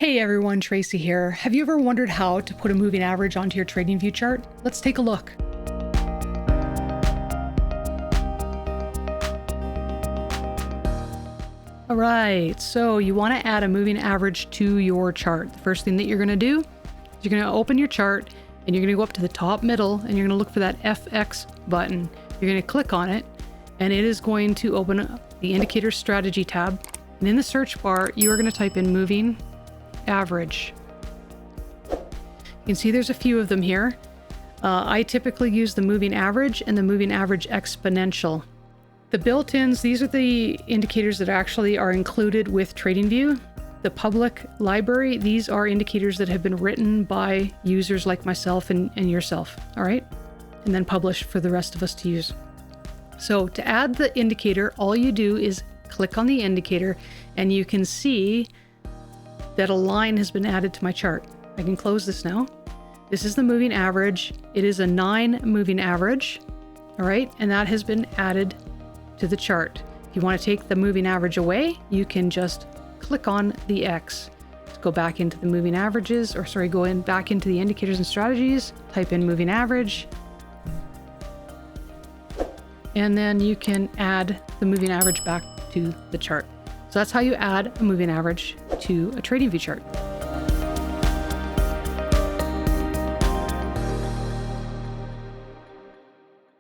Hey everyone, Tracy here. Have you ever wondered how to put a moving average onto your TradingView chart? Let's take a look. All right, so you want to add a moving average to your chart. The first thing that you're going to do is you're going to open your chart and you're going to go up to the top middle and you're going to look for that FX button. You're going to click on it and it is going to open up the indicator strategy tab. And in the search bar, you are going to type in moving average. You can see there's a few of them here. I typically use the moving average and the moving average exponential. The built-ins, these are the indicators that actually are included with TradingView. The public library, these are indicators that have been written by users like myself and yourself, all right? And then published for the rest of us to use. So to add the indicator, all you do is click on the indicator and you can see that a line has been added to my chart. I can close this now. This is the moving average. It is a 9 moving average, all right? And that has been added to the chart. If you want to take the moving average away, you can just click on the X. Let's go back into the moving averages, or sorry, back into the indicators and strategies, type in moving average, and then you can add the moving average back to the chart. So that's how you add a moving average to a TradingView chart.